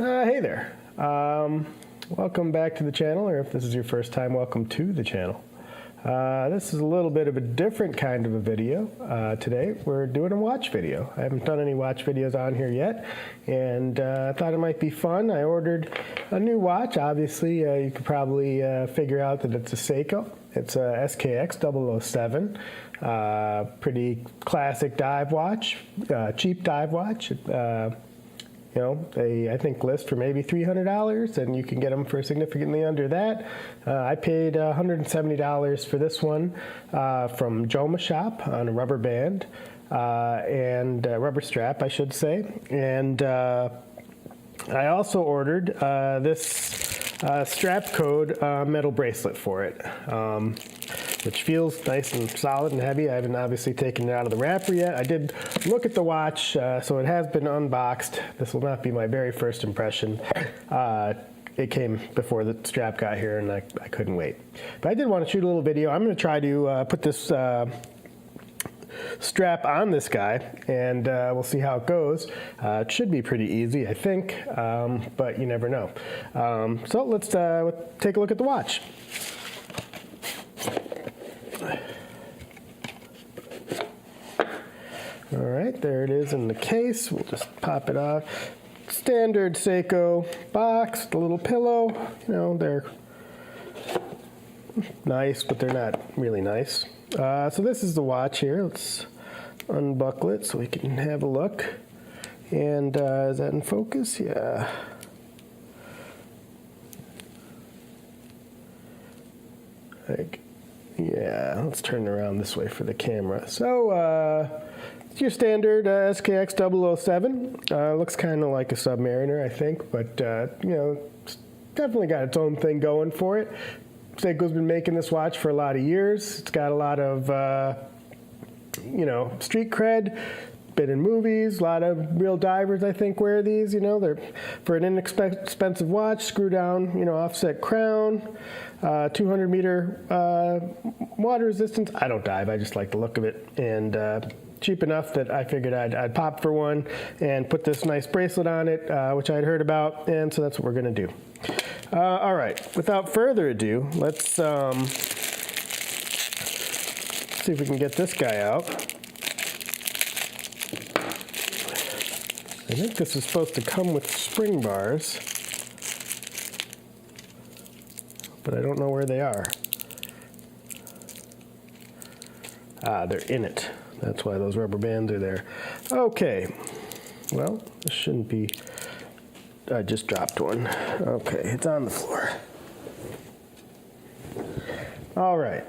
Hey there. Welcome back to the channel, or if this is your first time, welcome to the channel. This is a little bit of a different kind of a video. Today we're doing a watch video. I haven't done any watch videos on here yet, and I thought it might be fun. I ordered a new watch. Obviously, you could probably figure out that it's a Seiko. It's a SKX007. Pretty classic dive watch, cheap dive watch. You know, they, I think, list for maybe $300, and you can get them for significantly under that. I paid $170 for this one from Joma Shop on a rubber band and rubber strap, I should say. And I also ordered this Strapcode metal bracelet for it, which feels nice and solid and heavy. I haven't obviously taken it out of the wrapper yet. I did look at the watch, so it has been unboxed. This will not be my very first impression. It came before the strap got here, and I couldn't wait. But I did want to shoot a little video. I'm going to try to put this strap on this guy, and we'll see how it goes. It should be pretty easy, I think, but you never know. So let's take a look at the watch. All right, there it is in the case. We'll just pop it off. Standard Seiko box, the little pillow. You know, they're nice, but they're not really nice. So this is the watch here. Let's unbuckle it so we can have a look. And is that in focus? Yeah. Yeah, let's turn it around this way for the camera. So it's your standard SKX007. Looks kind of like a Submariner, I think, but you know, it's definitely got its own thing going for it. Seiko's been making this watch for a lot of years. It's got a lot of, you know, street cred. Been in movies. A lot of real divers, I think, wear these. You know, they're for an inexpensive watch. Screw down, you know, offset crown, 200-meter water resistance. I don't dive. I just like the look of it, and cheap enough that I figured I'd pop for one and put this nice bracelet on it, which I'd heard about, and so that's what we're gonna do. All right, without further ado, let's see if we can get this guy out. I think this is supposed to come with spring bars, but I don't know where they are. Ah, they're in it. That's why those rubber bands are there. Okay, well, this shouldn't be. I just dropped one. Okay, it's on the floor. All right,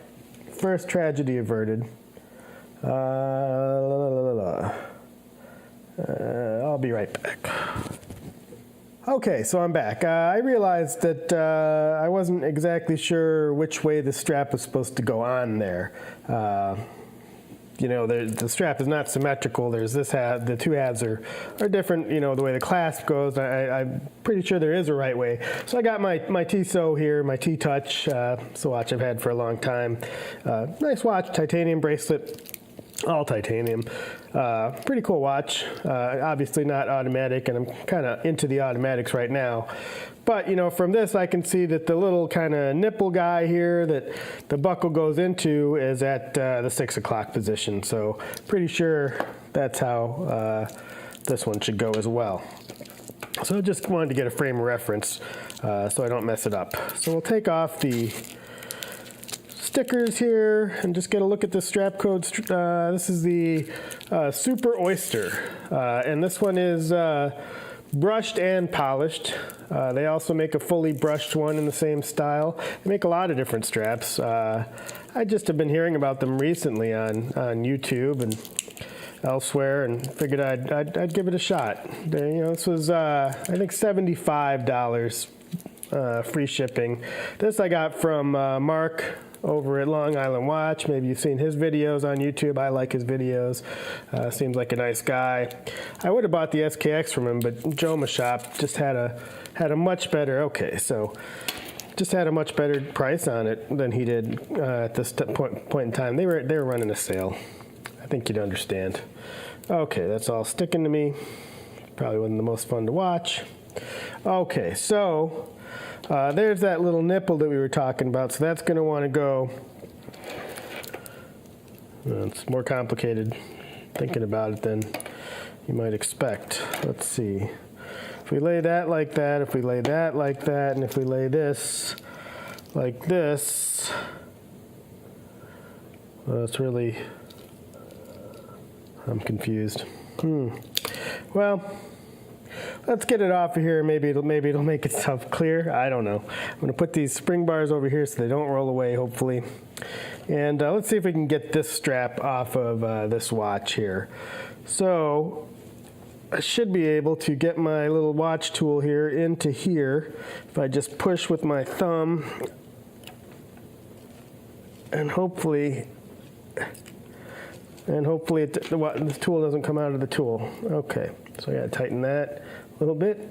first tragedy averted. I'll be right back. Okay, so I'm back. I realized that I wasn't exactly sure which way the strap was supposed to go on there. You know, the strap is not symmetrical. There's this half, the two halves are different, you know, the way the clasp goes. I'm pretty sure there is a right way. So I got my Tissot here, my T-Touch. It's a watch I've had for a long time. Nice watch, titanium bracelet. All titanium. Pretty cool watch. Obviously not automatic, and I'm kind of into the automatics right now. But, you know, from this I can see that the little kind of nipple guy here that the buckle goes into is at the 6 o'clock position. So pretty sure that's how this one should go as well. So I just wanted to get a frame of reference so I don't mess it up. So we'll take off the stickers here and just get a look at the strap code. This is the Super Oyster, and this one is brushed and polished. They also make a fully brushed one in the same style. They make a lot of different straps. I just have been hearing about them recently on YouTube and elsewhere, and figured I'd give it a shot. You know, this was I think $75 free shipping. This I got from Mark over at Long Island Watch. Maybe you've seen his videos on YouTube. I like his videos. Seems like a nice guy. I would have bought the SKX from him, but Joma Shop just had a much better. Okay, so just had a much better price on it than he did at this point in time. They were running a sale. I think you'd understand. Okay, that's all sticking to me. Probably wasn't the most fun to watch. Okay, so there's that little nipple that we were talking about. So that's going to want to go. It's more complicated thinking about it than you might expect. Let's see. If we lay that like that, if we lay that like that, and if we lay this like this, well, it's really, I'm confused. Well, let's get it off of here. Maybe it'll make itself clear. I don't know. I'm going to put these spring bars over here so they don't roll away, hopefully. And let's see if we can get this strap off of this watch here. So I should be able to get my little watch tool here into here if I just push with my thumb, and hopefully the tool doesn't come out of the tool. Okay, so I gotta tighten that a little bit.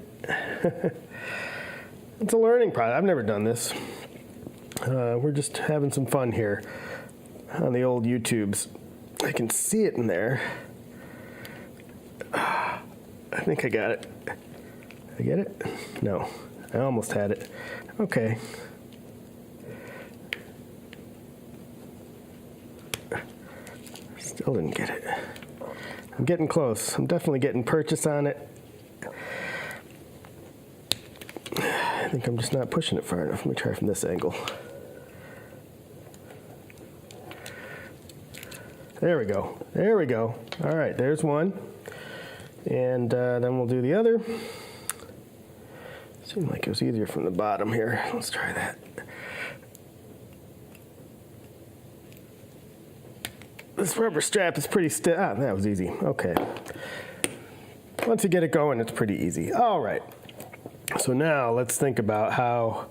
It's a learning process. I've never done this. We're just having some fun here on the old YouTubes. I can see it in there. I think I got it. Did I get it? No, I almost had it. Okay. Still didn't get it. I'm getting close. I'm definitely getting purchase on it. I think I'm just not pushing it far enough. Let me try from this angle. There we go. There we go. All right, there's one. And then we'll do the other. Seemed like it was easier from the bottom here. Let's try that. This rubber strap is pretty stiff. Ah, that was easy. Okay. Once you get it going, it's pretty easy. All right. So now let's think about how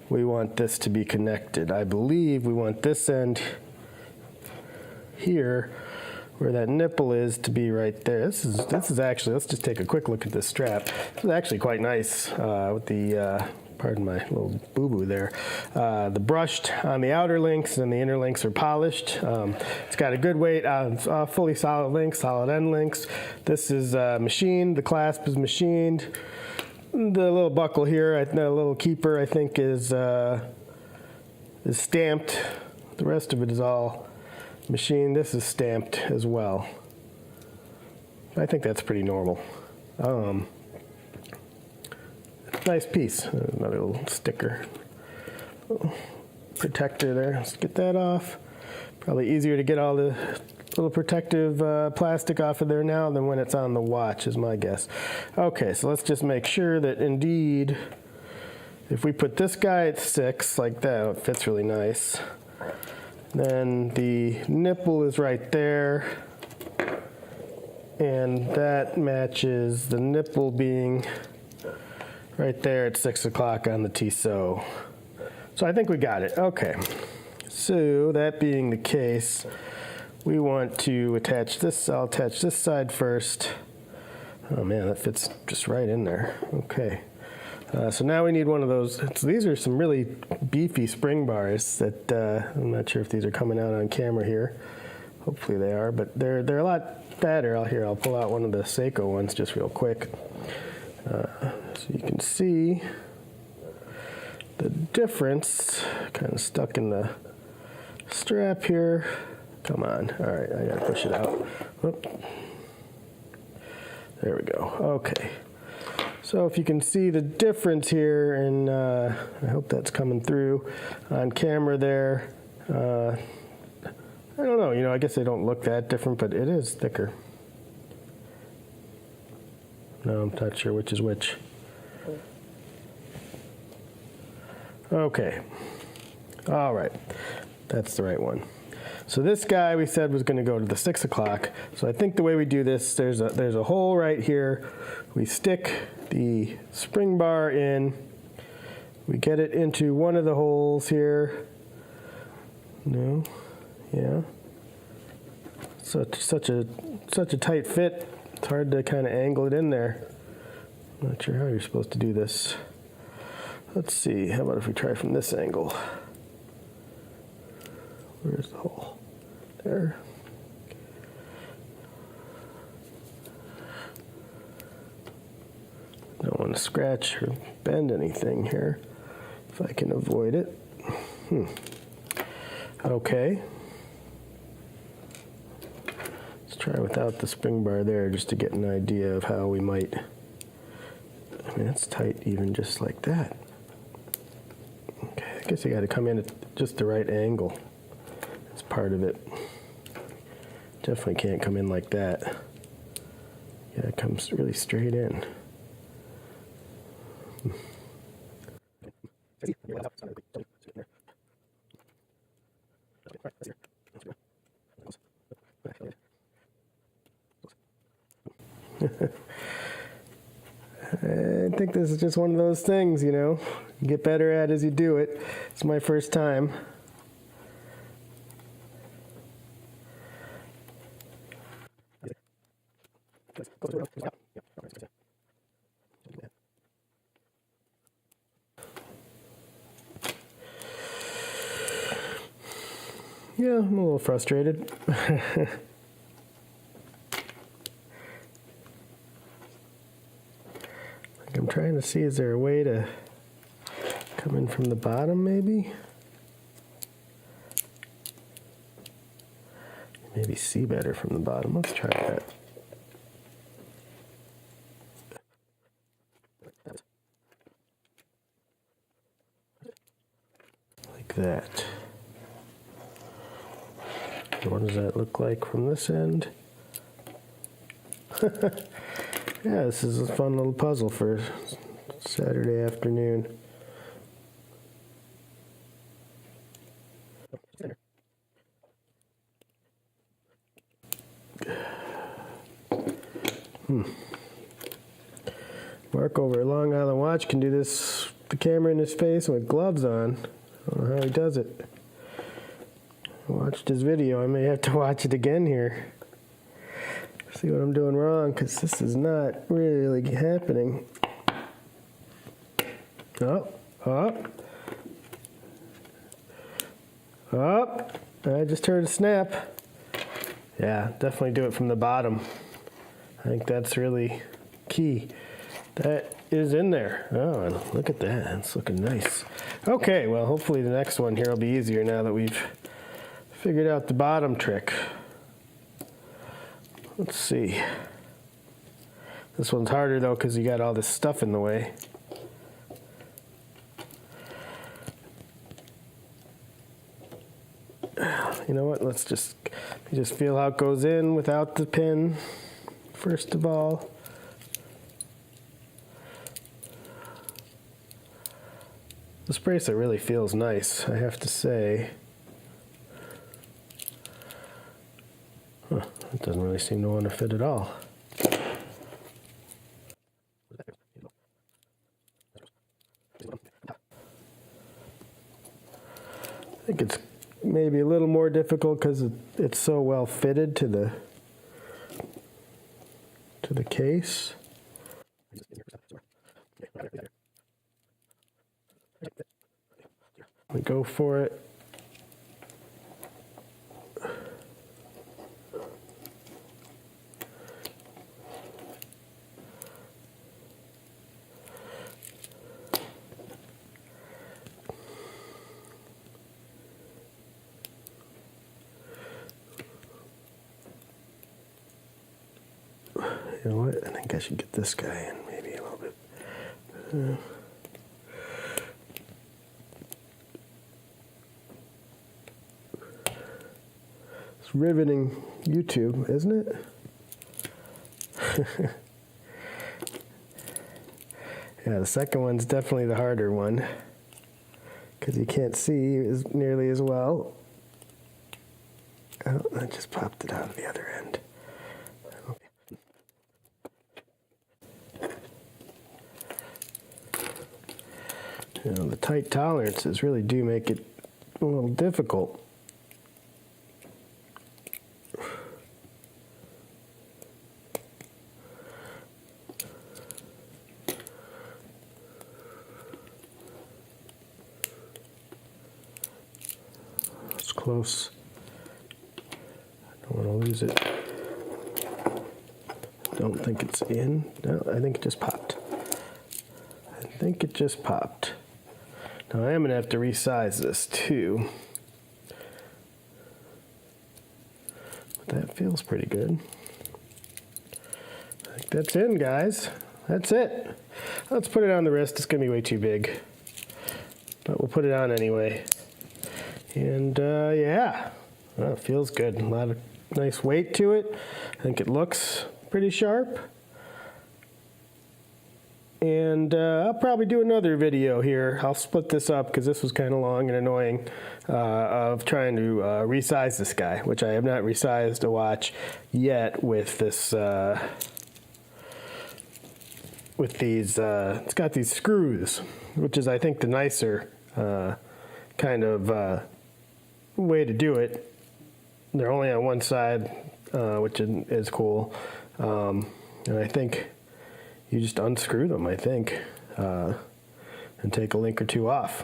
we want this to be connected. I believe we want this end here, where that nipple is, to be right there. This is actually, let's just take a quick look at this strap. This is actually quite nice with the, pardon my little boo-boo there. The brushed on the outer links and the inner links are polished. It's got a good weight on fully solid links, solid end links. This is machined, the clasp is machined. The little buckle here, the little keeper, I think is stamped. The rest of it is all machined. This is stamped as well. I think that's pretty normal. Nice piece. Another little sticker. Little protector there. Let's get that off. Probably easier to get all the little protective plastic off of there now than when it's on the watch, is my guess. Okay, so let's just make sure that indeed, if we put this guy at 6 like that, it fits really nice. Then the nipple is right there, and that matches the nipple being right there at 6 o'clock on the Tissot. So I think we got it. Okay. So that being the case, we want to attach this. I'll attach this side first. Oh man, that fits just right in there. Okay. So now we need one of those. These are some really beefy spring bars that I'm not sure if these are coming out on camera here. Hopefully they are, but they're a lot fatter. I'll pull out one of the Seiko ones just real quick. So you can see the difference kind of stuck in the strap here. Come on. All right, I gotta push it out. Whoop. There we go. Okay. So if you can see the difference here, and I hope that's coming through on camera there. I don't know, I guess they don't look that different, but it is thicker. No, I'm not sure which is which. Okay. All right. That's the right one. So this guy we said was going to go to the 6 o'clock. So I think the way we do this, there's a hole right here. We stick the spring bar in. We get it into one of the holes here. No. Yeah. Such a tight fit. It's hard to kind of angle it in there. I'm not sure how you're supposed to do this. Let's see. How about if we try from this angle? Where's the hole? There. Don't want want to scratch or bend anything here if I can avoid it. Okay. Let's try without the spring bar there just to get an idea of how we might. I mean, it's tight even just like that. Okay, I guess you got to come in at just the right angle. That's part of it. Definitely can't come in like that. Yeah, it comes really straight in. I think this is just one of those things, you know, you get better at as you do it. It's my first time. Yeah, I'm a little frustrated. I'm trying to see, is there a way to come in from the bottom, maybe? Maybe see better from the bottom. Let's try that. Like that. What does that look like from this end? Yeah, this is a fun little puzzle for Saturday afternoon. Mark over at Long Island Watch can do this, the camera in his face with gloves on. I don't know how he does it. I watched his video. I may have to watch it again here. See what I'm doing wrong, because this is not really happening. Up. I just heard a snap. Yeah, definitely do it from the bottom. I think that's really key. That is in there. Oh, look at that. It's looking nice. Okay, well, hopefully the next one here will be easier now that we've figured out the bottom trick. Let's see. This one's harder though because you got all this stuff in the way. You know what? Let's just feel how it goes in without the pin. First of all. This bracelet really feels nice, I have to say. Huh, it doesn't really seem to want to fit at all. I think it's maybe a little more difficult because it's so well fitted to the case. We go for it. You know what? I think I should get this guy in maybe a little bit. It's riveting YouTube, isn't it? Yeah, the second one's definitely the harder one because you can't see as nearly as well. Oh, I just popped it out of the other end. You know, the tight tolerances really do make it a little difficult. It's close. I don't want to lose it. Don't think it's in. No, I think it just popped. think it just popped. Now I am going to have to resize this too. But that feels pretty good. I think that's in, guys. That's it. Let's put it on the wrist. It's going to be way too big. But we'll put it on anyway. And yeah, well, it feels good. A lot of nice weight to it. I think it looks pretty sharp. And I'll probably do another video here. I'll split this up because this was kind of long and annoying of trying to resize this guy, which I have not resized a watch yet with this, with these, it's got these screws, which is I think the nicer kind of way to do it. They're only on one side, which is cool. And I think you just unscrew them, I think, and take a link or two off.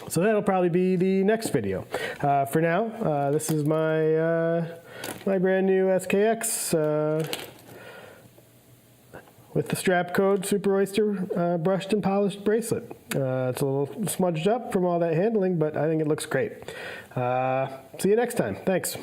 So that'll probably be the next video. For now, this is my my brand new SKX with the Strapcode Super Oyster brushed and polished bracelet. It's a little smudged up from all that handling, but I think it looks great. See you next time. Thanks.